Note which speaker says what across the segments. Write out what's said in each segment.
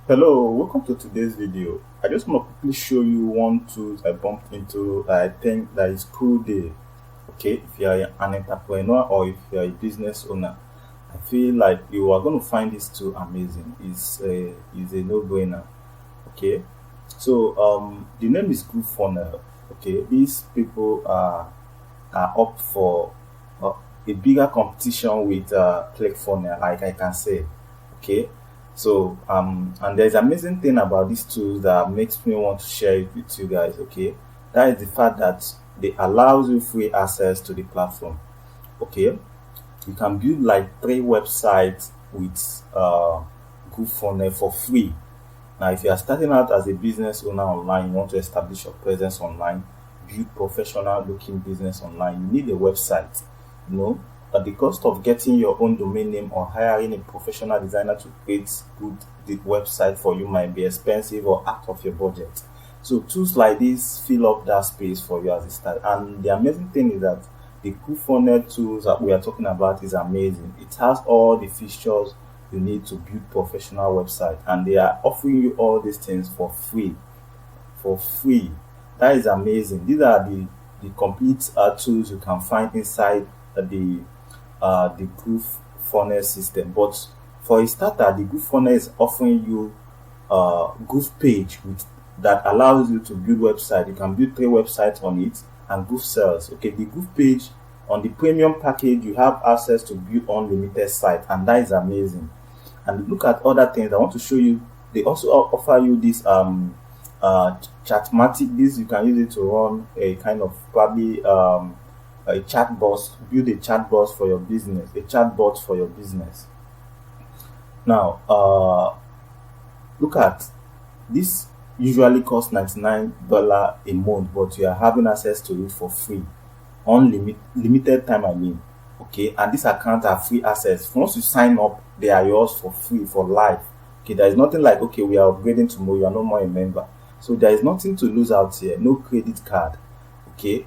Speaker 1: Hello, welcome to today's video. I just want to quickly show you one tool I bumped into that I think that is cool day. Okay, if you are an entrepreneur or if you are a business owner, I feel like you are going to find this tool amazing. It's a no-brainer. Okay, so the name is GrooveFunnel. Okay, these people are up for a bigger competition with ClickFunnels, like I can say. Okay, so and there's amazing thing about these tools that makes me want to share it with you guys. Okay, that is the fact that they allows you free access to the platform. Okay, you can build like 3 websites with GrooveFunnel for free. Now, if you are starting out as a business owner online, you want to establish your presence online, build professional looking business online, you need a website. You know, at the cost of getting your own domain name or hiring a professional designer to create good the website for you might be expensive or out of your budget. So tools like this fill up that space for you as a start. And the amazing thing is that the GrooveFunnel tools that we are talking about is amazing. It has all the features you need to build professional website, and they are offering you all these things for free. For free, that is amazing. These are the complete tools you can find inside the Groove Funnel system. But for a starter, the Groove Funnel is offering you Groove page with that allows you to build website. You can build 3 websites on it and Groove sells. Okay, the Groove page on the premium package, you have access to build unlimited site, and that is amazing. And look at other things. I want to show you. They also offer you this chatmatic. This you can use it to run a kind of probably a chatbot, build a chatbot for your business, a chatbot for your business. Now, look at this. Usually costs $99 a month, but you are having access to it for free, limited time. I mean, okay, and this account are free access. Once you sign up, they are yours for free for life. Okay, there is nothing like okay, we are upgrading tomorrow. You are no more a member, so there is nothing to lose out here. No credit card. Okay,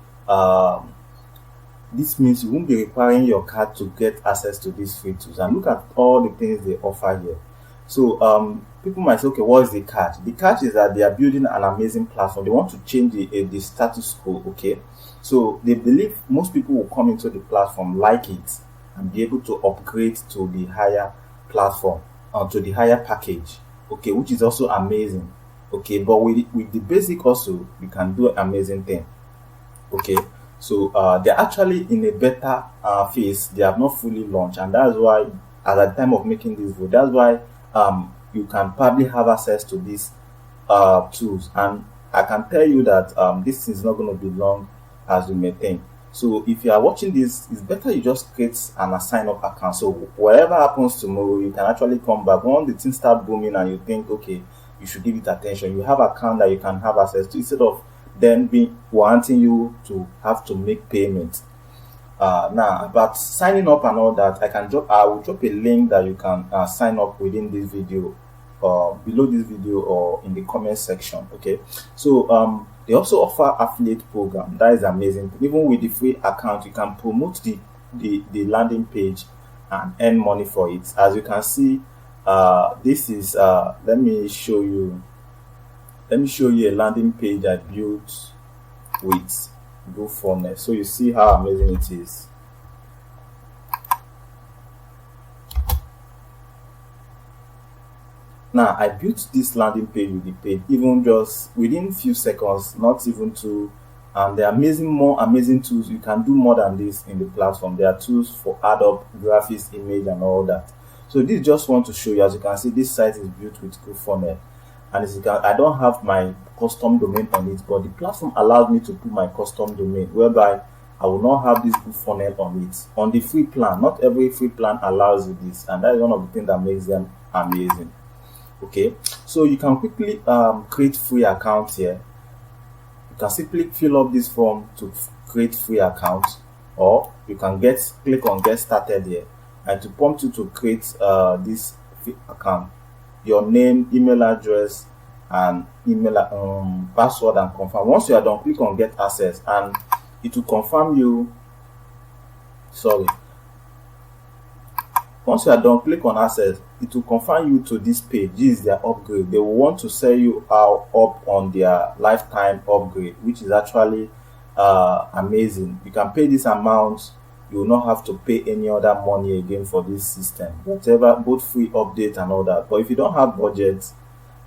Speaker 1: this means you won't be requiring your card to get access to these free tools. And look at all the things they offer here. So people might say, okay, what is the catch? The catch is that they are building an amazing platform. They want to change the status quo. Okay, so they believe most people will come into the platform, like it, and be able to upgrade to the higher platform, to the higher package. Okay, which is also amazing. Okay, but with the basic also, we can do amazing thing. Okay, so they're actually in a beta phase. They have not fully launched, and that's why at the time of making this video, that's why you can probably have access to these tools. And I can tell you that this is not going to be long as you may think. So if you are watching this, it's better you just create an sign up account. So whatever happens tomorrow, you can actually come back. When the things start booming and you think, okay, you should give it attention, you have an account that you can have access to instead of then being wanting you to have to make payment. Now about signing up and all that, I will drop a link that you can sign up within this video, below this video, or in the comment section. Okay, so they also offer affiliate program. That is amazing. Even with the free account, you can promote the landing page and earn money for it. As you can see, this is let me show you a landing page I built with GrooveFunnels, so you see how amazing it is. Now I built this landing page with the page even just within few seconds, not even two. And there are more amazing tools. You can do more than this in the platform. There are tools for add up graphics, image, and all that. So this just want to show you. As you can see, this site is built with GrooveFunnels. And as you can, I don't have my custom domain on it, but the platform allows me to put my custom domain, whereby I will not have this GrooveFunnels on it. On the free plan, not every free plan allows you this, and that is one of the things that makes them amazing. Okay, so you can quickly create free account here. You can simply fill up this form to create free account, or you can click on get started here, and to prompt you to create this free account. Your name, email address, and email password, and confirm. Once you are done, click on get access, and it will confirm you. Sorry, Once you are done, click on access. It will confirm you to this page. This is their upgrade. They will want to sell you out up on their lifetime upgrade, which is actually amazing. You can pay this amount. You will not have to pay any other money again for this system, whatever, both free update and all that. But if you don't have budget,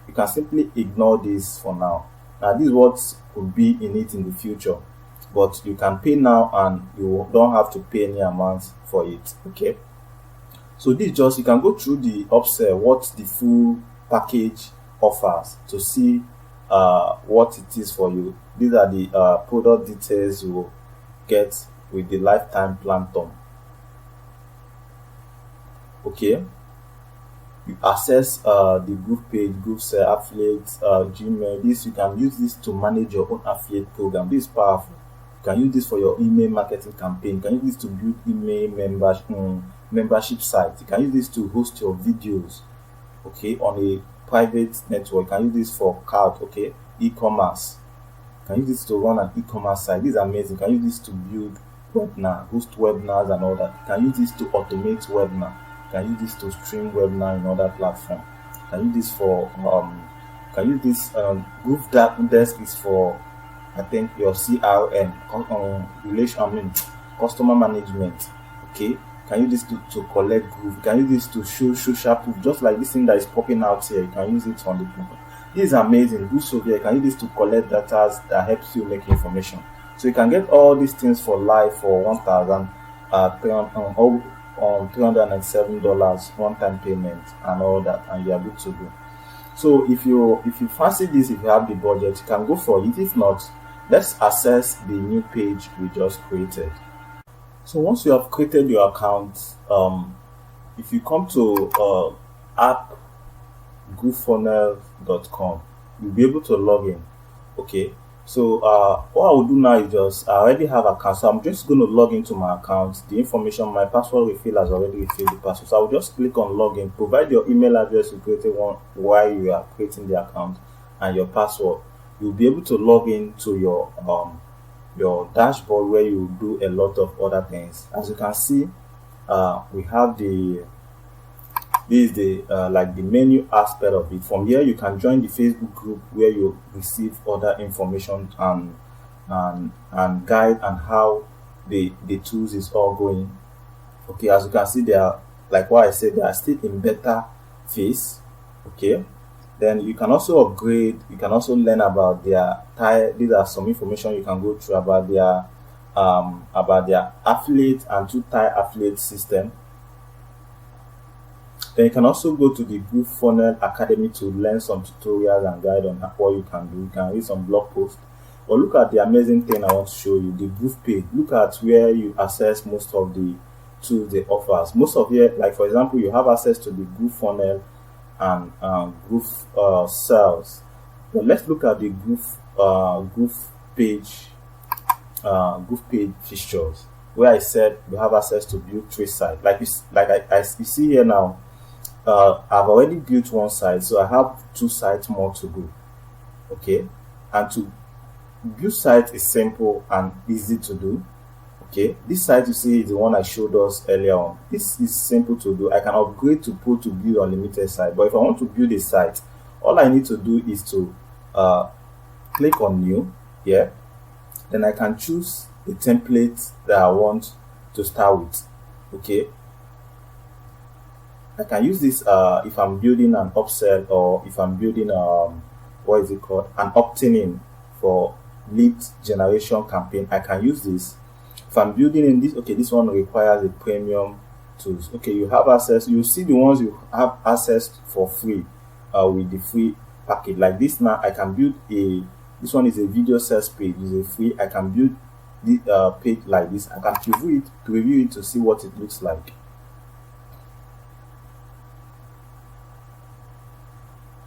Speaker 1: you can simply ignore this for now. Now this is what could be in it in the future, but you can pay now and you don't have to pay any amount for it. Okay, so this just, you can go through the upsell, what the full package offers, to see what it is for you. These are the product details you will get with the lifetime plan term. Okay, you access the group page, group sell, affiliate, Gmail. This, you can use this to manage your own affiliate program. This is powerful. You can use this for your email marketing campaign. You can use this to build email membership site. You can use this to host your videos, okay, on a private network. You can use this for cloud, okay, e-commerce. You can use this to run an e-commerce site. This is amazing. You can use this to build webinar, host webinars and all that. You can use this to automate webinar. You can use this to stream webinar in other platform. You can use this for Groove Desk is for, I think, your CRM, customer management. Okay, you can use this to collect Groove. You can use this to show social proof, just like this thing that is popping out here. You can use it on the platform. This is amazing. You can use this to collect data that helps you make information. So you can get all these things for life for $397 one-time payment and all that, and you are good to go. So if you fancy this, if you have the budget, you can go for it. If not, let's access the new page we just created. So once you have created your account, if you come to app GrooveFunnels.com, you'll be able to log in. Okay, so what I will do now is I already have an account, so I'm just going to log into my account. The information, my password refill has already refilled the password, so I will just click on login. Provide your email address you created one while you are creating the account and your password. You'll be able to log in to your dashboard, where you do a lot of other things. As you can see, we have this is the like the menu aspect of it. From here, you can join the Facebook group where you receive other information and guide and how the tools is all going. Okay, as you can see, they are, like what I said, they are still in beta phase. Okay, then you can also upgrade. You can also learn about their these are some information you can go through about their affiliate and two-tier affiliate system. Then you can also go to the GrooveFunnel Academy to learn some tutorials and guide on what you can do. You can read some blog posts. But look at the amazing thing I want to show you, the Groove page. Look at where you access most of the tools they offers. Most of here, like for example, you have access to the GrooveFunnel and Groove Sales. But let's look at the Groove page features, where I said you have access to build 3 sites. You see here now. I've already built 1 site, so I have 2 sites more to go. Okay, and to build site is simple and easy to do. Okay, this site you see is the one I showed us earlier on. This is simple to do. I can upgrade to Pro to build unlimited site, but if I want to build a site, all I need to do is to click on new here. Then I can choose the template that I want to start with. Okay, I can use this if I'm building an upsell, or if I'm building an opting in for lead generation campaign. I can use this. If I'm building in this, okay, this one requires a premium tools. Okay, you have access. You see the ones you have access for free with the free package. Like this now, I can build this one is a video sales page. It's a free. I can build the page like this. I can preview it to see what it looks like.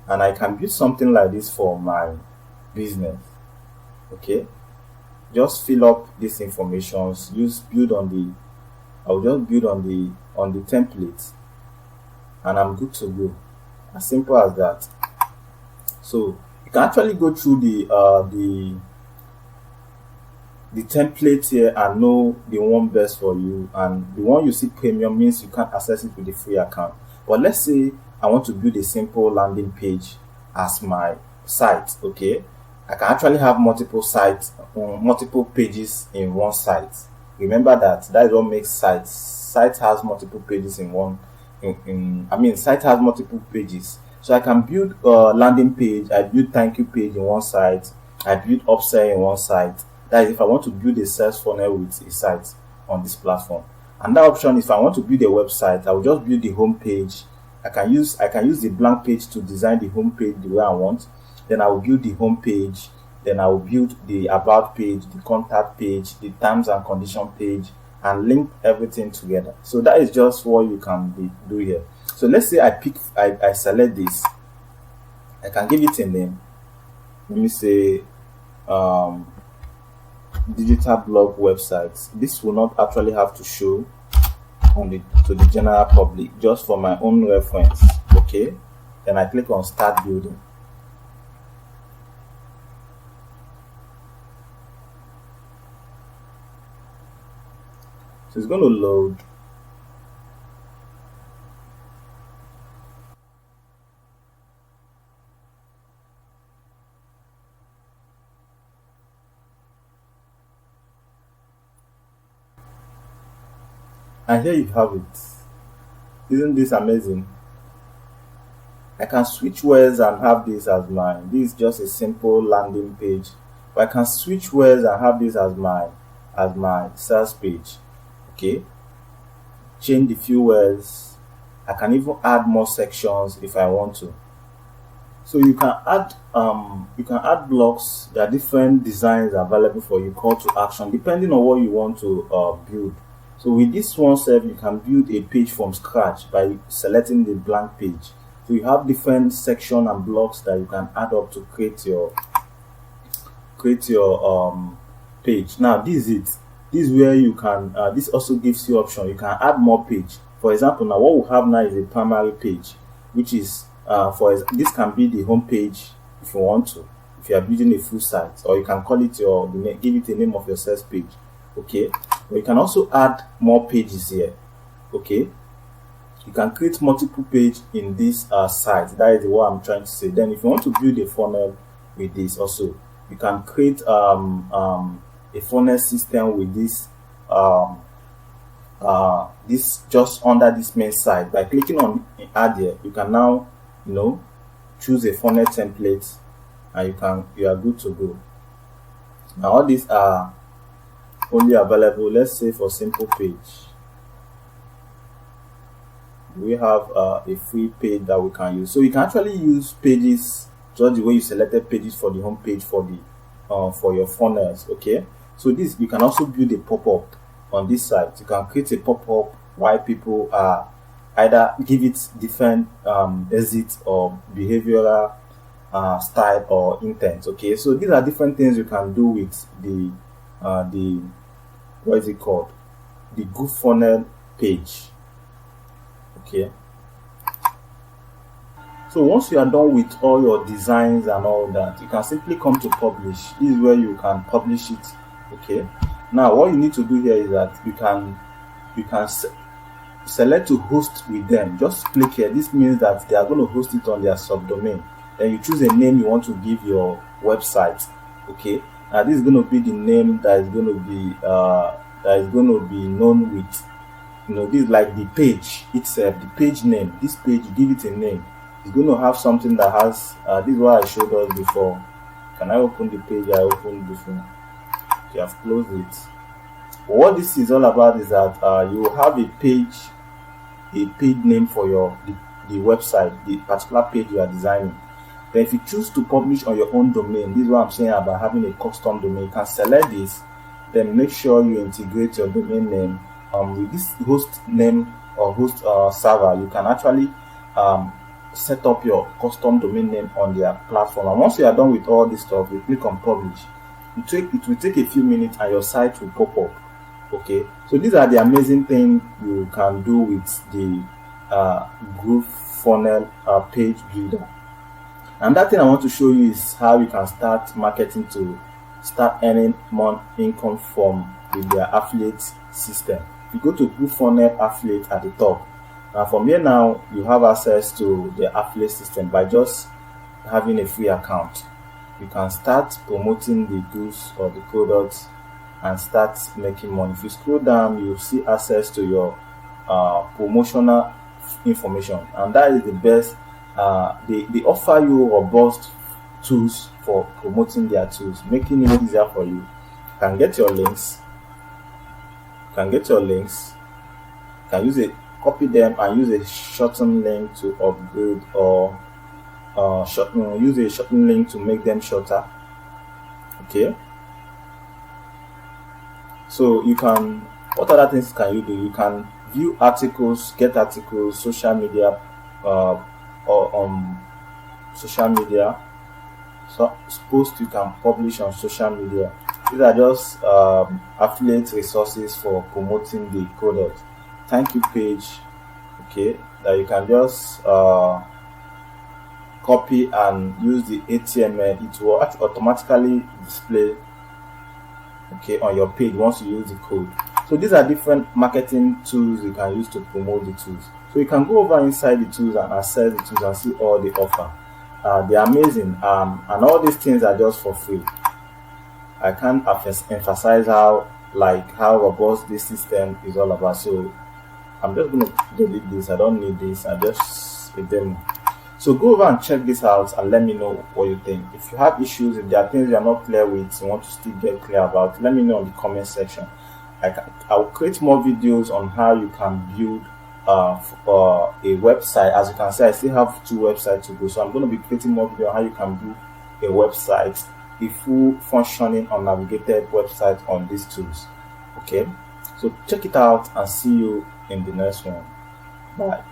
Speaker 1: And I can build something like this for my business. Okay, just fill up these informations. I'll just build on the template, and I'm good to go. As simple as that. So you can actually go through the template here and know the one best for you, and the one you see premium means you can't access it with the free account. But let's say I want to build a simple landing page as my site. Okay, I can actually have multiple sites, multiple pages in one site. Remember that is what makes sites. Site has multiple pages in one. Site has multiple pages. So I can build a landing page. I build thank you page in one site. I build upsell in one site. That is if I want to build a sales funnel with a site on this platform. And that option, if I want to build a website, I will just build the home page. I can use the blank page to design the home page the way I want. Then I will build the home page. Then I will build the about page, the contact page, the terms and condition page, and link everything together. So that is just what you can do here. So let's say I select this. I can give it a name. Let me say digital blog websites. This will not actually have to show to the general public, just for my own reference. Okay, then I click on start building. So it's going to load. And here you have it. Isn't this amazing? I can switch words and have this as mine. This is just a simple landing page. But I can switch words and have this as my sales page. Okay. Change the few words. I can even add more sections if I want to. So you can add blocks. There are different designs available for you, call to action, depending on what you want to build. So with this one self, you can build a page from scratch by selecting the blank page. So you have different sections and blocks that you can add up to create your page. Now this is it. This is where you can. This also gives you option. You can add more page. For example, now what we have now is a primary page, which is this can be the home page if you want to. If you are building a full site, or you can call it give it a name of your sales page. Okay, but you can also add more pages here. Okay, you can create multiple pages in this site. That is what I'm trying to say. Then if you want to build a funnel with this also, you can create a funnel system with this this just under this main site. By clicking on add here, you can now choose a funnel template, and you are good to go. Now all these are only available, let's say, for simple page. We have a free page that we can use. So you can actually use pages just the way you selected pages for the home page for your funnels. Okay, so this, you can also build a pop-up on this site. You can create a pop-up while people are either give it different exit or behavioral style or intent. Okay, so these are different things you can do with the what is it called, the GrooveFunnel page. Okay, so once you are done with all your designs and all that, you can simply come to publish. This is where you can publish it. Okay, now what you need to do here is that you can select to host with them. Just click here. This means that they are going to host it on their subdomain. Then you choose a name you want to give your website. Okay, now this is going to be the name that is going to be known with. This is like the page itself, the page name. This page, you give it a name. It's going to have something that has. This is what I showed us before. Can I open the page I opened before? Okay, I've closed it. But what this is all about is that you will have a page name for the website, the particular page you are designing. Then if you choose to publish on your own domain, this is what I'm saying about having a custom domain. You can select this, then make sure you integrate your domain name with this host name or host server. You can actually set up your custom domain name on their platform. And once you are done with all this stuff, you click on publish. It will take a few minutes and your site will pop up. Okay, so these are the amazing things you can do with the GrooveFunnel page builder. And that thing I want to show you is how you can start marketing to start earning more income from with their affiliate system. If you go to GrooveFunnel affiliate at the top, and from here now you have access to the affiliate system by just having a free account. You can start promoting the goods or the products and start making money. If you scroll down, you see access to your promotional information, and that is the best. They offer you robust tools for promoting their tools, making it easier for you. You can get your links. You can get your links. You can use it, copy them, and use a shortened link to upgrade, or use a shortened link to make them shorter. Okay. So you can. What other things can you do? You can view articles, get articles, social media, or social media. So post you can publish on social media. These are just affiliate resources for promoting the product. Thank you page. Okay, that you can just copy and use the HTML. It will automatically display, okay, on your page once you use the code. So these are different marketing tools you can use to promote the tools. So you can go over inside the tools and access the tools and see all they offer. They are amazing, and all these things are just for free. I can't emphasize how robust this system is all about. So I'm just going to delete this. I don't need this. I just a demo. So go over and check this out and let me know what you think. If you have issues, if there are things you are not clear with, you want to still get clear about, let me know in the comment section. I will create more videos on how you can build a website. As you can see, I still have 2 websites to go, so I'm going to be creating more videos on how you can build a website, a full functioning unnavigated website on these tools. Okay, so check it out and see you in the next one. Bye.